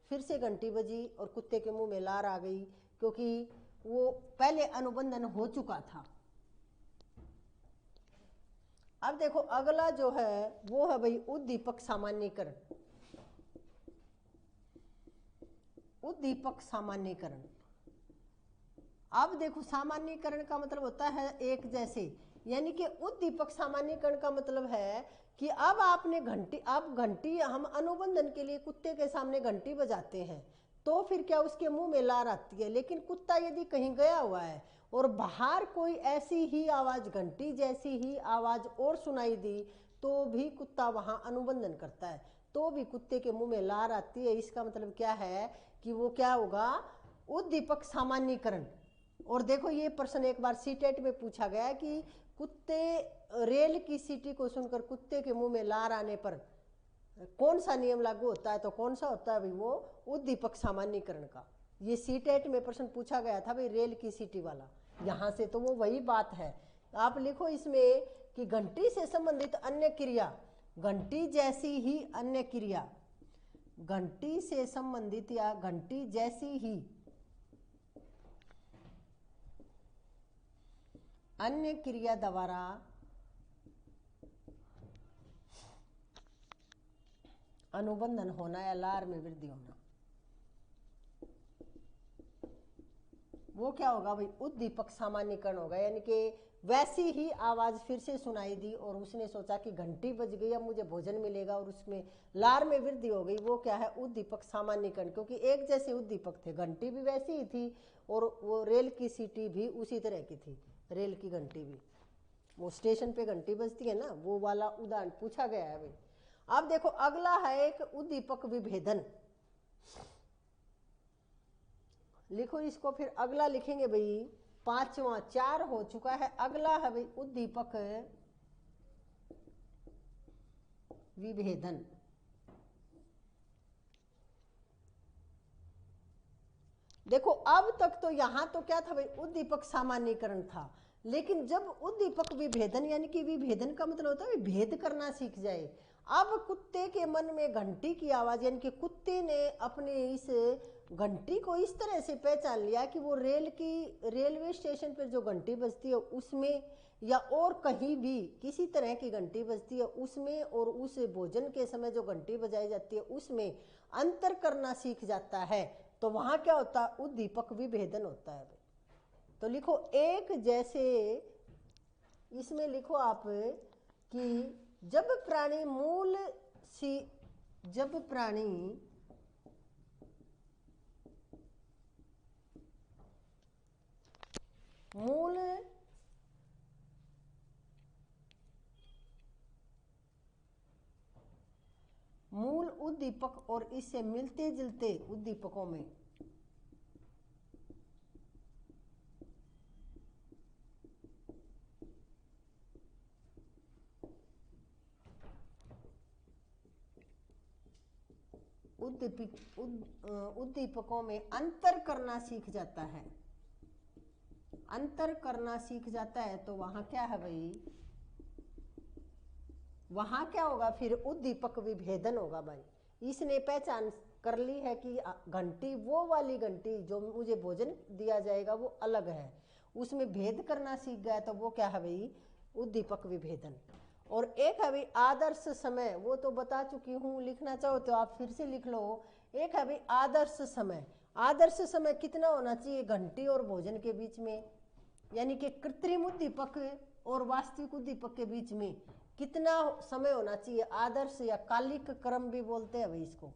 फिर से घंटी बजी और कुत्ते के मुंह में लार आ गई, क्योंकि वो पहले अनुबंधन हो चुका था। अब देखो अगला जो है वो है भाई उद्दीपक सामान्यीकरण। उद्दीपक सामान्यीकरण, अब देखो सामान्यीकरण का मतलब होता है एक जैसे, यानी कि उद्दीपक सामान्यीकरण का मतलब है कि अब आपने घंटी, अब घंटी हम अनुबंधन के लिए कुत्ते के सामने घंटी बजाते हैं तो फिर क्या उसके मुंह में लार आती है, लेकिन कुत्ता यदि कहीं गया हुआ है और बाहर कोई ऐसी ही आवाज, घंटी जैसी ही आवाज और सुनाई दी तो भी कुत्ता वहां अनुबंधन करता है, तो भी कुत्ते के मुंह में लार आती है। इसका मतलब क्या है कि वो क्या होगा, उद्दीपक सामान्यीकरण। और देखो ये प्रश्न एक बार सीटेट में पूछा गया कि कुत्ते, रेल की सीटी को सुनकर कुत्ते के मुंह में लार आने पर कौन सा नियम लागू होता है, तो कौन सा होता है भाई, वो उद्दीपक सामान्यीकरण का। ये सीटेट में प्रश्न पूछा गया था भाई, रेल की सीटी वाला, यहाँ से तो वो वही बात है। आप लिखो इसमें कि घंटी से संबंधित अन्य क्रिया, घंटी जैसी ही अन्य क्रिया, घंटी से संबंधित या घंटी जैसी ही अन्य क्रिया द्वारा अनुबंधन होना या लार में वृद्धि होना, वो क्या होगा भाई, उद्दीपक सामान्यीकरण होगा। यानी कि वैसी ही आवाज फिर से सुनाई दी और उसने सोचा कि घंटी बज गई, अब मुझे भोजन मिलेगा, और उसमें लार में वृद्धि हो गई, वो क्या है, उद्दीपक सामान्यीकरण। क्योंकि एक जैसे उद्दीपक थे, घंटी भी वैसी ही थी और वो रेल की सीटी भी उसी तरह की थी, रेल की घंटी भी, वो स्टेशन पे घंटी बजती है ना, वो वाला उदाहरण पूछा गया है भाई। अब देखो अगला है एक उद्दीपक विभेदन। लिखो इसको, फिर अगला लिखेंगे भाई, पांचवा, 4 हो चुका है, अगला है भाई उद्दीपक विभेदन। देखो अब तक तो यहां तो क्या था भाई, उद्दीपक सामान्यीकरण था, लेकिन जब उद्दीपक विभेदन, यानी कि विभेदन का मतलब होता है भेद करना सीख जाए। अब कुत्ते के मन में घंटी की आवाज, यानी कि कुत्ते ने अपने इस घंटी को इस तरह से पहचान लिया कि वो रेलवे स्टेशन पर जो घंटी बजती है उसमें, या और कहीं भी किसी तरह की घंटी बजती है उसमें, और उस भोजन के समय जो घंटी बजाई जाती है उसमें अंतर करना सीख जाता है। तो वहां क्या होता है, उद्दीपक विभेदन होता है। तो लिखो एक, जैसे इसमें लिखो आप कि जब प्राणी मूल उद्दीपक और इससे मिलते जुलते उद्दीपकों में उद्दीपकों में अंतर करना सीख जाता है, अंतर करना सीख जाता है। तो वहां क्या है भाई, वहां क्या होगा फिर, उद्दीपक विभेदन होगा भाई। इसने पहचान कर ली है कि घंटी, वो वाली घंटी जो मुझे भोजन दिया जाएगा वो अलग है, उसमें भेद करना सीख गया। तो वो क्या है भाई, उद्दीपक विभेदन। और एक है भाई आदर्श समय, वो तो बता चुकी हूँ, लिखना चाहो तो आप फिर से लिख लो। एक है भाई आदर्श समय। आदर्श समय कितना होना चाहिए घंटी और भोजन के बीच में, यानी कि कृत्रिम उद्दीपक और वास्तविक उद्दीपक के बीच में कितना समय होना चाहिए। आदर्श या कालिक क्रम भी बोलते हैं भाई इसको,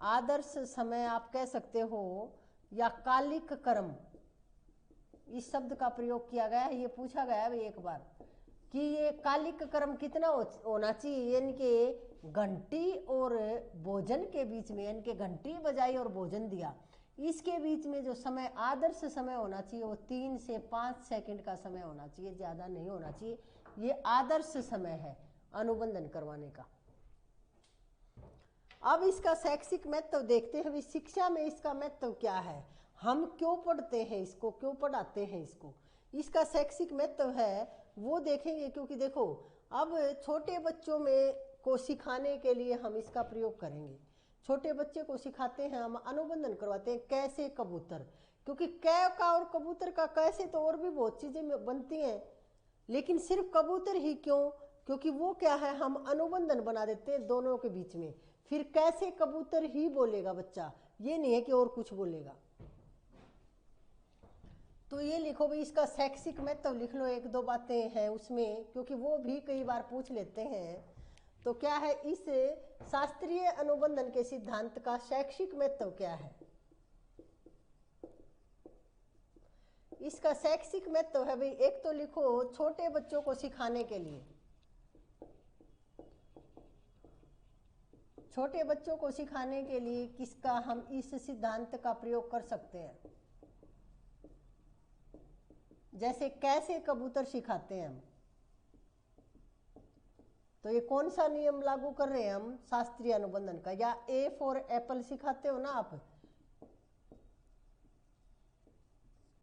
आदर्श समय आप कह सकते हो, या कालिक क्रम, इस शब्द का प्रयोग किया गया है। ये पूछा गया है भाई एक बार कि ये कालिक क्रम कितना होना चाहिए, यानी कि घंटी और भोजन के बीच में, यानी कि घंटी बजाई और भोजन दिया, इसके बीच में जो समय आदर्श समय होना चाहिए वो 3 से 5 सेकंड का समय होना चाहिए, ज़्यादा नहीं होना चाहिए। ये आदर्श समय है अनुबंधन करवाने का। अब इसका शैक्षिक महत्व देखते हैं, शिक्षा में इसका महत्व क्या है, हम क्यों पढ़ते हैं इसको, क्यों पढ़ाते हैं इसको, इसका शैक्षिक महत्व है वो देखेंगे। क्योंकि देखो अब छोटे बच्चों में को सिखाने के लिए हम इसका प्रयोग करेंगे। छोटे बच्चे को सिखाते हैं, हम अनुबंधन करवाते हैं कैसे कबूतर, क्योंकि कै का और कबूतर का कैसे तो और भी बहुत चीजें बनती हैं, लेकिन सिर्फ कबूतर ही क्यों, क्योंकि वो क्या है, हम अनुबंधन बना देते हैं दोनों के बीच में। फिर कैसे कबूतर ही बोलेगा बच्चा, ये नहीं है कि और कुछ बोलेगा। तो ये लिखो भाई, इसका शैक्षिक महत्व लिख लो, 1-2 बातें हैं उसमें, क्योंकि वो भी कई बार पूछ लेते हैं। तो क्या है, इस शास्त्रीय अनुबंधन के सिद्धांत का शैक्षिक महत्व क्या है। इसका शैक्षिक महत्व है भाई, एक तो लिखो छोटे बच्चों को सिखाने के लिए, छोटे बच्चों को सिखाने के लिए किसका हम इस सिद्धांत का प्रयोग कर सकते हैं। जैसे कैसे कबूतर सिखाते हैं हम, तो ये कौन सा नियम लागू कर रहे हैं हम, शास्त्रीय अनुबंधन का। या ए फॉर एप्पल सिखाते हो ना आप,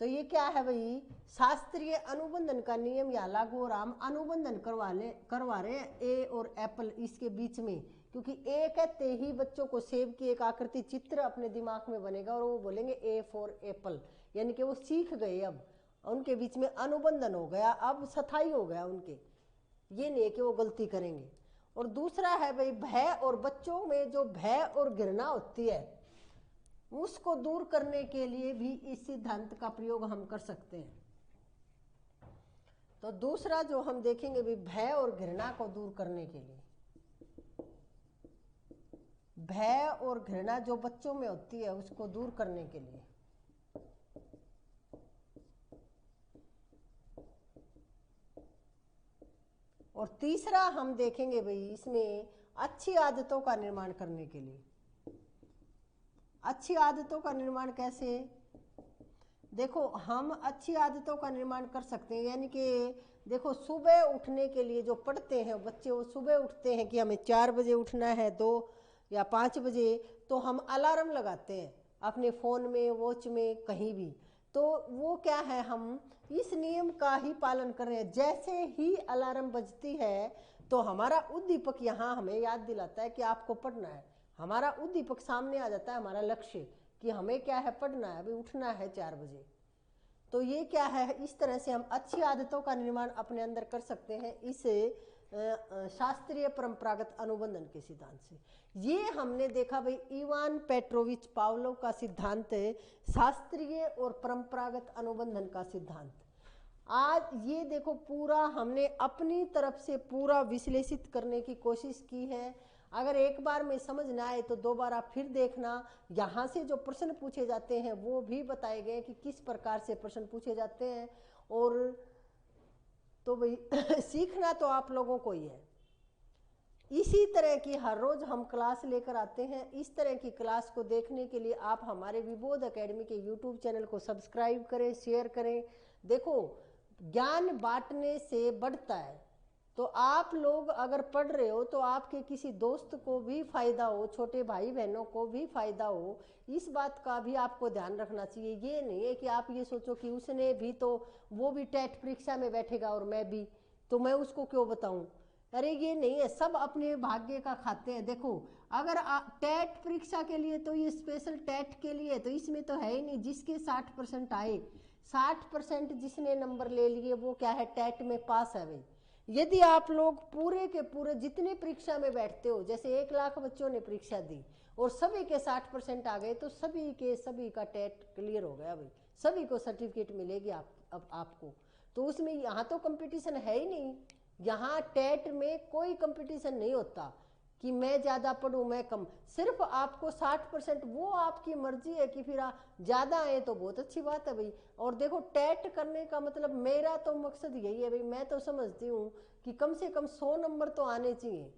तो ये क्या है भाई, शास्त्रीय अनुबंधन का नियम या लागू, और हम अनुबंधन करवा रहे हैं ए और एप्पल इसके बीच में। क्योंकि ए कहते ही बच्चों को सेब की एक आकृति चित्र अपने दिमाग में बनेगा और वो बोलेंगे ए फॉर एप्पल, यानी कि वो सीख गए, अब उनके बीच में अनुबंधन हो गया, अब स्थायी हो गया उनके, ये नहीं है कि वो गलती करेंगे। और दूसरा है भाई भय, और बच्चों में जो भय और घृणा होती है उसको दूर करने के लिए भी इस सिद्धांत का प्रयोग हम कर सकते हैं। तो दूसरा जो हम देखेंगे भी, भय और घृणा को दूर करने के लिए, भय और घृणा जो बच्चों में होती है उसको दूर करने के लिए। और तीसरा हम देखेंगे भाई इसमें अच्छी आदतों का निर्माण करने के लिए। अच्छी आदतों का निर्माण कैसे, देखो हम अच्छी आदतों का निर्माण कर सकते हैं, यानी कि देखो सुबह उठने के लिए जो पढ़ते हैं बच्चे, वो सुबह उठते हैं कि हमें 4 बजे उठना है, 2 या 5 बजे, तो हम अलार्म लगाते हैं अपने फ़ोन में, वॉच में, कहीं भी। तो वो क्या है, हम इस नियम का ही पालन कर रहे हैं। जैसे ही अलार्म बजती है तो हमारा उद्दीपक यहाँ हमें याद दिलाता है कि आपको पढ़ना है। हमारा उद्दीपक सामने आ जाता है, हमारा लक्ष्य कि हमें क्या है, पढ़ना है, अभी उठना है 4 बजे। तो ये क्या है, इस तरह से हम अच्छी आदतों का निर्माण अपने अंदर कर सकते हैं इस शास्त्रीय परंपरागत अनुबंधन के सिद्धांत से। ये हमने देखा भाई, इवान पेट्रोविच पावलोव का सिद्धांत है, शास्त्रीय और परंपरागत अनुबंधन का सिद्धांत। आज ये देखो, पूरा हमने अपनी तरफ से पूरा विश्लेषित करने की कोशिश की है। अगर एक बार में समझ ना आए तो दोबारा फिर देखना। यहाँ से जो प्रश्न पूछे जाते हैं वो भी बताए गए कि किस प्रकार से प्रश्न पूछे जाते हैं। और तो भाई सीखना तो आप लोगों को ही है। इसी तरह की हर रोज हम क्लास लेकर आते हैं। इस तरह की क्लास को देखने के लिए आप हमारे विबोध एकेडमी के यूट्यूब चैनल को सब्सक्राइब करें, शेयर करें। देखो, ज्ञान बांटने से बढ़ता है। तो आप लोग अगर पढ़ रहे हो तो आपके किसी दोस्त को भी फायदा हो, छोटे भाई बहनों को भी फायदा हो, इस बात का भी आपको ध्यान रखना चाहिए। ये नहीं है कि आप ये सोचो कि उसने भी तो, वो भी टेट परीक्षा में बैठेगा और मैं भी, तो मैं उसको क्यों बताऊं। अरे ये नहीं है, सब अपने भाग्य का खाते हैं। देखो, अगर टेट परीक्षा के लिए तो ये स्पेशल टेट के लिए तो इसमें तो है ही नहीं। जिसके 60% आए, 60% जिसने नंबर ले लिए वो क्या है, टेट में पास है भाई। यदि आप लोग पूरे के पूरे जितने परीक्षा में बैठते हो, जैसे 1 लाख बच्चों ने परीक्षा दी और सभी के 60% आ गए, तो सभी का टेट क्लियर हो गया भाई, सभी को सर्टिफिकेट मिलेगी अब आपको। तो उसमें यहाँ तो कंपटीशन है ही नहीं। यहाँ टेट में कोई कंपटीशन नहीं होता कि मैं ज़्यादा पढ़ूँ मैं कम। सिर्फ आपको 60%, वो आपकी मर्जी है कि फिर ज़्यादा आए तो बहुत अच्छी बात है भाई। और देखो, टेट करने का मतलब, मेरा तो मकसद यही है भाई। मैं तो समझती हूँ कि कम से कम 100 नंबर तो आने चाहिए।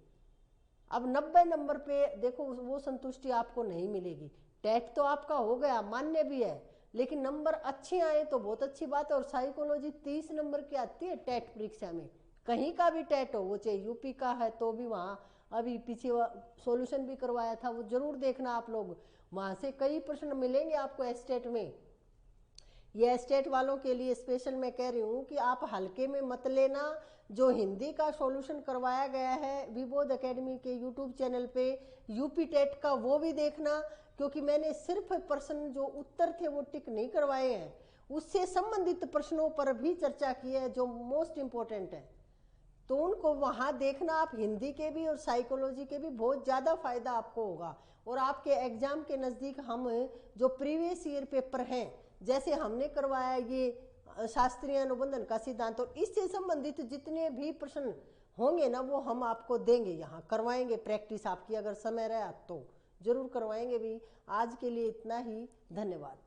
अब 90 नंबर पे देखो वो संतुष्टि आपको नहीं मिलेगी। टेट तो आपका हो गया, मान्य भी है, लेकिन नंबर अच्छे आए तो बहुत अच्छी बात है। और साइकोलॉजी 30 नंबर की आती है टेट परीक्षा में। कहीं का भी टेट हो, वो चाहे यूपी का है तो भी वहाँ अभी पीछे सॉल्यूशन भी करवाया था, वो जरूर देखना आप लोग। वहाँ से कई प्रश्न मिलेंगे आपको एस्टेट में। ये एस्टेट वालों के लिए स्पेशल मैं कह रही हूँ कि आप हल्के में मत लेना। जो हिंदी का सॉल्यूशन करवाया गया है विबोध एकेडमी के यूट्यूब चैनल पे, यूपी टेट का, वो भी देखना। क्योंकि मैंने सिर्फ प्रश्न जो उत्तर थे वो टिक नहीं करवाए हैं, उससे संबंधित प्रश्नों पर भी चर्चा की है जो मोस्ट इम्पोर्टेंट है। तो उनको वहाँ देखना आप। हिंदी के भी और साइकोलॉजी के भी बहुत ज़्यादा फायदा आपको होगा। और आपके एग्जाम के नज़दीक हम जो प्रीवियस ईयर पेपर हैं, जैसे हमने करवाया ये शास्त्रीय अनुबंधन का सिद्धांत, और इससे संबंधित जितने भी प्रश्न होंगे ना वो हम आपको देंगे, यहाँ करवाएंगे प्रैक्टिस आपकी। अगर समय रहा तो जरूर करवाएंगे भी। आज के लिए इतना ही, धन्यवाद।